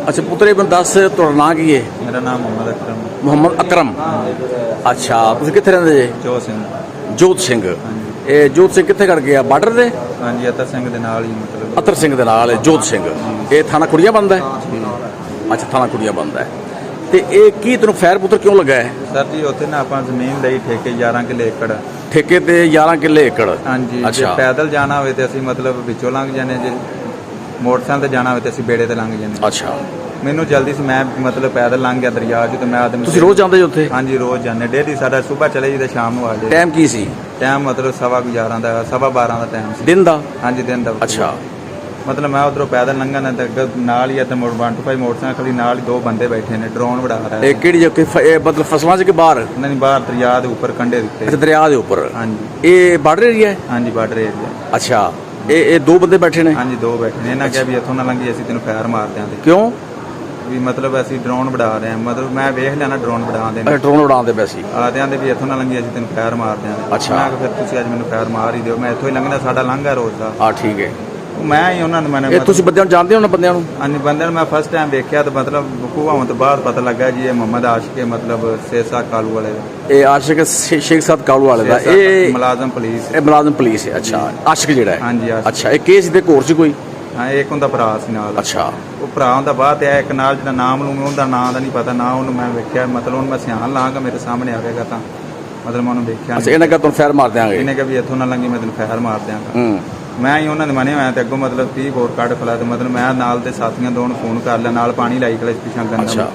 ਅੱਛਾ ਪੁੱਤਰ ਇਹ ਮੈਨੂੰ ਦੱਸ ਤੁਹਾਡਾ ਨਾਂ ਕੀ ਹੈ? ਮੇਰਾ ਨਾਮ ਮੁਹੰਮਦ ਅਕਰਮ ਮੁਹੰਮਦ ਅਕਰਮ। ਅੱਛਾ ਤੁਸੀਂ ਕਿੱਥੇ ਰਹਿੰਦੇ ਜੇ? ਜੋ ਸਿੰਘ। ਜੋਤ ਸਿੰਘ। ਇਹ ਜੋਤ ਸਿੰਘ ਕਿੱਥੇ ਕਰ ਗਿਆ? ਬਾਰਡਰ ਦੇ? ਹਾਂਜੀ, ਅਤਰ ਸਿੰਘ ਦੇ ਨਾਲ ਹੀ ਮਤਲਬ। ਅਤਰ ਸਿੰਘ ਦੇ ਨਾਲ ਜੋਤ ਸਿੰਘ। ਇਹ ਥਾਣਾ ਕੁੜੀਆਂ ਬੰਦਾ ਹੈ? ਅੱਛਾ ਥਾਣਾ ਕੁੜੀਆਂ ਬੰਦਾ ਹੈ। ਤੇ ਇਹ ਕੀ ਤੈਨੂੰ ਫੈਰ ਪੁੱਤਰ ਕਿਉਂ ਲੱਗਾ ਹੈ? ਸਰ ਜੀ ਉੱਥੇ ਨਾ ਆਪਾਂ ਜ਼ਮੀਨ ਲਈ ਠੇਕੇ 11 ਕਿੱਲੇ ਏਕੜ। ਠੇਕੇ ਤੇ 11 ਕਿੱਲੇ ਏਕੜ? ਹਾਂਜੀ। ਜੇ ਪੈਦਲ ਜਾਣਾ ਹੋਵੇ ਤੇ ਅਸੀਂ ਮਤਲਬ ਵਿੱਚੋਂ ਲੰਘ ਜਾਂਦੇ, ਜੇ ਮੋਟਰਸਾਈਕਲ ਤੇ ਜਾਣਾ ਹੋਵੇ ਤੇ ਅਸੀਂ ਬੇੜੇ ਤੇ ਲੰਘ ਜਾਂਦੇ। ਅੱਛਾ ਮੈਨੂੰ ਜਲਦੀ ਸੀ, ਮੈਂ ਮਤਲਬ ਪੈਦਲ ਲੰਘ ਗਿਆ ਦਰਿਆ 'ਚ ਤੇ ਮੈਂ ਆਦਮੀ। ਤੁਸੀਂ ਰੋਜ਼ ਜਾਂਦੇ ਜੀ ਉੱਥੇ? ਹਾਂਜੀ ਰੋਜ਼ ਜਾਂਦੇ, ਡੇਲੀ ਸਾਡਾ ਸਵੇਰ ਚਲੇ ਜੀ ਤੇ ਸ਼ਾਮ ਨੂੰ ਆ ਜਾਈਏ। ਟਾਈਮ ਕੀ ਸੀ? ਟਾਈਮ ਮਤਲਬ 11:15 ਦਾ 12:15 ਦਾ ਟਾਈਮ ਸੀ। ਦਿਨ ਦਾ? ਹਾਂਜੀ ਦਿਨ ਦਾ। ਅੱਛਾ ਮਤਲਬ ਮੈਂ ਉਧਰੋਂ ਪੈਦਲ ਲੰਘਣ ਤੇ ਨਾਲ ਹੀ ਇੱਥੇ 125 ਮੋਟਰਸਾਈਕਲ ਦੀ ਨਾਲ ਹੀ ਦੋ ਬੰਦੇ ਬੈਠੇ ਨੇ, ਡਰੋਨ ਉਡਾ ਰਿਹਾ। ਇਹ ਕਿਹੜੀ ਜਗ੍ਹਾ? ਇਹ ਮਤਲਬ ਫਸਲਾਂ 'ਚ ਕਿ ਬਾਹਰ? ਨਹੀਂ ਬਾਹਰ ਦਰਿਆ ਦੇ ਉੱਪਰ ਕੰਢੇ ਦੇ ਅੱਛਾ ਉੱਤੇ। ਦਰਿਆ ਦੇ ਉੱਪਰ। ਹਾਂਜੀ। ਇਹ ਬਾਰਡਰ ਏਰੀਆ ਹੈ? ਹਾਂਜੀ ਬਾਰਡਰ ਏਰੀਆ। ਅੱਛਾ ਇਹ ਦੋ ਬੰਦੇ ਬੈਠੇ ਨੇ? ਹਾਂਜੀ ਦੋ ਬੈਠੇ ਨੇ। ਇਹਨਾਂ ਕਿਹਾ ਵੀ ਇੱਥੋਂ ਨਾ ਲੰਘੀ ਅਸੀਂ ਤੈਨੂੰ ਫਾਇਰ ਮਾਰ ਦਿਆਂਗੇ। ਕਿਉਂ? ਵੀ ਮਤਲਬ ਅਸੀਂ ਡਰੋਨ ਉਡਾ ਰਹੇ ਹਾਂ, ਮਤਲਬ ਮੈਂ ਵੇਖ ਲਿਆ ਨਾ ਡਰੋਨ ਉਡਾਉਂਦੇ ਨੇ। ਡਰੋਨ ਉਡਾਉਂਦੇ ਪਏ ਸੀ? ਆਦਿਆਂ ਦੇ ਵੀ ਇੱਥੋਂ ਨਾ ਲੰਘੀ ਅਸੀਂ ਤੈਨੂੰ ਫਾਇਰ ਮਾਰ ਦਿਆਂਗੇ। ਅੱਛਾ। ਮੈਂ ਕਿਹਾ ਫਿਰ ਤੁਸੀਂ ਅੱਜ ਮੈਨੂੰ ਫਾਇਰ ਮਾਰ ਹੀ ਦਿਓ, ਮੈਂ ਇੱਥੋਂ ਹੀ ਲੰਘਣਾ, ਸਾਡਾ ਲੰਘਾ ਰੋਜ਼ ਦਾ। ਹਾਂ ਠੀਕ ਹੈ। ਮੈਂ ਹੀ ਉਹਨਾਂ ਨੂੰ ਇਹ ਤੁਸੀਂ ਬੰਦਿਆਂ ਨੂੰ ਜਾਣਦੇ ਹੋ? ਉਹਨਾਂ ਬੰਦਿਆਂ ਨੂੰ? ਹਾਂਜੀ ਬੰਦੇ ਨੂੰ ਮੈਂ ਫਸਟ ਟਾਈਮ ਵੇਖਿਆ ਤੇ ਮਤਲਬ ਵਕੂਆ ਹੋਣ ਤੋਂ ਬਾਅਦ ਪਤਾ ਲੱਗਾ ਜੀ ਇਹ ਮੁਹੰਮਦ ਆਸ਼ਿਕ ਹੈ, ਮਤਲਬ ਸੇਸਾ ਕਾਲੂ ਵਾਲੇ ਦਾ। ਇਹ ਆਸ਼ਿਕ ਸ਼ੇਖ ਸਾਦ ਕਾਲੂ ਵਾਲੇ ਦਾ? ਇਹ ਮੁਲਾਜ਼ਮ ਪੁਲਿਸ। ਇਹ ਮੁਲਾਜ਼ਮ ਪੁਲਿਸ ਹੈ? ਅੱਛਾ ਆਸ਼ਿਕ ਜਿਹੜਾ ਹੈ? ਹਾਂਜੀ ਆਸ਼ਿਕ। ਅੱਛਾ ਇਹ ਕੇਸ ਦੇ ਕੋਰਸ 'ਚ ਕੋਈ? ਹਾਂ ਇੱਕ ਹੁੰਦਾ ਭਰਾ ਸੀ ਨਾਲ। ਅੱਛਾ ਉਹ ਭਰਾ ਹੁੰਦਾ ਬਾਅਦ ਤੇ ਇੱਕ ਨਾਲ ਜਿਹੜਾ ਨਾਮ ਨੂੰ ਉਹਦਾ ਨਾਂ ਦਾ ਨਹੀਂ ਪਤਾ, ਨਾ ਉਹਨੂੰ ਮੈਂ ਵੇਖਿਆ, ਮਤਲਬ ਉਹਨੂੰ ਮੈਂ ਸਿਆਣ ਲਾਂਗਾ ਮੇਰੇ ਸਾਹਮਣੇ ਆਵੇਗਾ ਤਾਂ ਮਤਲਬ ਮੈਂ ਉਹਨੂੰ ਵੇਖਿਆ। ਅੱਛਾ ਇਹਨਾਂ ਕਾ ਤੁਹਾਨੂੰ ਫੈਰ ਮਾਰ ਦਿਆਂਗੇ? ਇਹਨੇ ਕਿਹਾ ਵੀ ਇੱਥੋਂ ਨਾ ਲੰਘੀ ਮੈਂ ਤੈਨੂੰ ਫੈਰ ਮਾਰ ਦਿਆਂਗਾ। ਹੂੰ। ਮੈਂ ਹੀ ਉਹਨਾਂ ਦੇ ਮੰਨੇ ਹੋਇਆ ਤੇ ਅੱਗੋਂ ਮਤਲਬ 30 ਬੋਰ ਕੱਢ ਖਲਾ ਤੇ ਮਤਲਬ ਮੈਂ ਨਾਲ ਦੇ ਸਾਥੀਆਂ ਦੋਨ ਫੋਨ ਕਰ ਲਿਆ, ਨਾਲ ਪਾਣੀ ਲਾਈ ਕਲੇ ਪਿਛਾਂ ਗੰਦਾ। ਅੱਛਾ।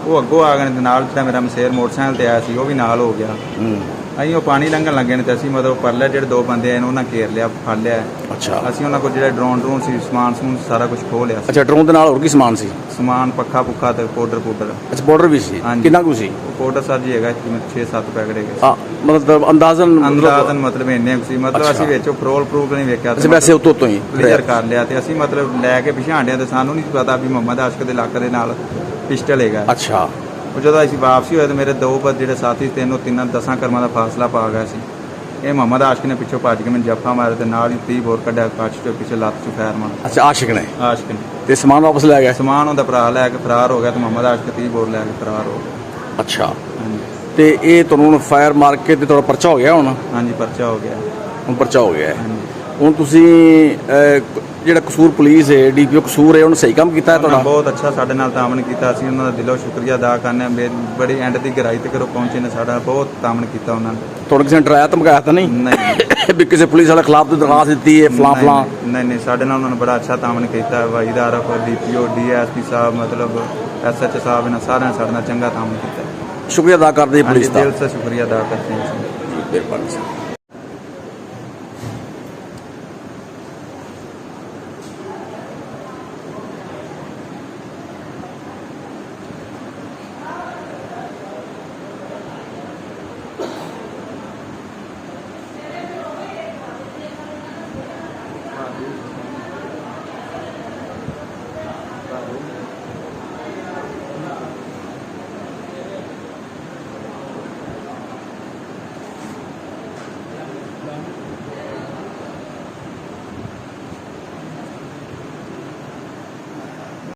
ਉਹ ਅੱਗੋਂ ਆ ਗਏ ਤੇ ਨਾਲ ਜਿਹੜਾ ਮੇਰਾ ਮਸੇਰ ਮੋਟਰਸਾਈਕਲ ਤੇ ਆਇਆ ਸੀ ਉਹ ਵੀ ਨਾਲ ਹੋ ਗਿਆ। ਹੂੰ। ਅਸੀਂ ਉਹ ਪਾਣੀ ਲੰਘਣ ਲੱਗੇ ਨੇ ਤੇ ਅਸੀਂ ਮਤਲਬ ਪਰਲੇ ਜਿਹੜੇ ਦੋ ਬੰਦੇ ਆਏ ਨੇ ਉਹਨਾਂ ਘੇਰ ਲਿਆ, ਫੜ ਲਿਆ। ਅੱਛਾ। ਅਸੀਂ ਉਹਨਾਂ ਕੋਲ ਜਿਹੜਾ ਡਰੋਨ ਸੀ ਸਮਾਨ ਸਮੂਨ ਸਾਰਾ ਕੁਝ ਖੋਹ ਲਿਆ ਸੀ। ਅੱਛਾ ਡਰੋਨ ਦੇ ਨਾਲ ਹੋਰ ਕੀ ਸਮਾਨ ਸੀ? ਸਮਾਨ ਪੱਖਾ ਪੁੱਖਾ ਤੇ ਪਾਊਡਰ। ਅੱਛਾ ਪਾਊਡਰ ਵੀ ਸੀ? ਕਿੰਨਾ ਕੁ ਸੀ? ਪਾਊਡਰ ਸਰ ਜੀ ਹੈਗਾ 6-7 ਪੈਕਟ ਹੈਗੇ। ਹਾਂ ਮਤਲਬ ਅੰਦਾਜ਼ਨ ਮਤਲਬ ਇੰਨੇ ਸੀ, ਮਤਲਬ ਅਸੀਂ ਵਿੱਚ ਫਰੋਲ ਪ੍ਰੂਫ ਨਹੀਂ ਵੇਖਿਆ ਤੇ ਵੈਸੇ ਉਤੋਂ ਹੀ ਕਲੀਅਰ ਕਰ ਲਿਆ ਤੇ ਅਸੀਂ ਮਤਲਬ ਲੈ ਕੇ ਪਿਛਾਂਡਿਆ ਤੇ ਸਾਨੂੰ ਨਹੀਂ ਪਤਾ ਵੀ ਮੁਹੰਮਦ ਆਸ਼ਿਕ ਦੇ ਇਲਾਕੇ ਦੇ ਨਾਲ ਪਿਸਟਲ ਹੈਗਾ। ਅੱਛਾ। ਉਹ ਜਦੋਂ ਅਸੀਂ ਵਾਪਸੀ ਹੋਏ ਤੇ ਮੇਰੇ ਦੋ ਜਿਹੜੇ ਸਾਥੀ ਤਿੰਨਾਂ 10 ਕਰਮਾਂ ਦਾ ਫਾਸਲਾ ਪਾ ਗਿਆ ਸੀ। ਇਹ ਮੁਹੰਮਦ ਆਸ਼ਿਕ ਨੇ ਪਿੱਛੋਂ ਭੱਜ ਕੇ ਮੈਨੂੰ ਜੱਫਾ ਮਾਰਿਆ ਤੇ ਨਾਲ ਹੀ 30 ਬੋਰ ਕੱਢਿਆ ਕੱਚ ਤੋਂ ਪਿੱਛੇ ਲੱਤ 'ਚ ਫੈਰ ਮਾਰਿਆ। ਅੱਛਾ ਆਸ਼ਿਕ ਨੇ? ਆਸ਼ਿਕ ਨੇ। ਤੇ ਸਮਾਨ ਵਾਪਸ ਲੈ ਗਿਆ? ਸਮਾਨ ਉਹਦਾ ਭਰਾ ਲੈ ਕੇ ਫਰਾਰ ਹੋ ਗਿਆ ਤੇ ਮੁਹੰਮਦ ਆਸ਼ਿਕ 30 ਬੋਰ ਲੈ ਕੇ ਫਰਾਰ ਹੋ ਗਿਆ। ਅੱਛਾ। ਤੇ ਇਹ ਤੁਹਾਨੂੰ ਫਾਇਰ ਮਾਰ ਕੇ ਤੇ ਤੁਹਾਡਾ ਪਰਚਾ ਹੋ ਗਿਆ ਹੁਣ? ਹਾਂਜੀ ਪਰਚਾ ਹੋ ਗਿਆ। ਹੁਣ ਪਰਚਾ ਹੋ ਗਿਆ। ਹੁਣ ਤੁਸੀਂ ਜਿਹੜਾ ਕਸੂਰ ਪੁਲਿਸ ਹੈ ਡੀਪੀਓ ਕਸੂਰ ਹੈ ਉਹਨੇ ਸਹੀ ਕੰਮ ਕੀਤਾ ਹੈ ਤੁਹਾਡਾ? ਬਹੁਤ ਅੱਛਾ ਸਾਡੇ ਨਾਲ ਤਾਮਨ ਕੀਤਾ, ਅਸੀਂ ਉਹਨਾਂ ਦਾ ਦਿਲੋਂ ਸ਼ੁਕਰੀਆ ਅਦਾ ਕਰਨੇ ਆ। ਬੜੀ ਐਂਡ ਦੀ ਗਹਿਰਾਈ ਤੱਕ ਪਹੁੰਚੇ ਨੇ, ਸਾਡਾ ਬਹੁਤ ਤਾਮਨ ਕੀਤਾ ਉਹਨਾਂ ਨੇ। ਤੁਹਾਡੇ ਕਿਸੇ ਨੇ ਡਰਾਇਆ ਧਮਕਾਇਆ ਤਾਂ ਨਹੀਂ? ਨਹੀਂ ਵੀ ਕਿਸੇ ਪੁਲਿਸ ਵਾਲੇ ਖਿਲਾਫ ਤੇ ਦਰਖਾਸਤ ਦਿੱਤੀ ਹੈ ਫਲਾਂ ਫਲਾਂ? ਨਹੀਂ ਸਾਡੇ ਨਾਲ ਉਹਨਾਂ ਨੇ ਬੜਾ ਅੱਛਾ ਤਾਮਨ ਕੀਤਾ। ਵਾਈਦਾ ਆਰਫ ਡੀਪੀਓ ਡੀਐਸਪੀ ਸਾਹਿਬ ਮਤਲਬ ਐਸਐਚ ਸਾਹਿਬ ਇਹਨਾਂ ਸਾਰਿਆਂ ਨੇ ਸਾਡੇ ਨਾਲ ਚੰਗਾ ਤਾਮਨ ਕੀਤਾ। ਸ਼ੁਕਰੀਆ ਅਦਾ ਕਰਦੇ ਪੁਲਿਸ ਦਾ? ਦਿਲ ਸੇ ਸ਼ੁਕਰੀਆ ਅਦਾ ਕਰਤੇ ਹਾਂ। ਮਿਹਰਬਾਨੀ।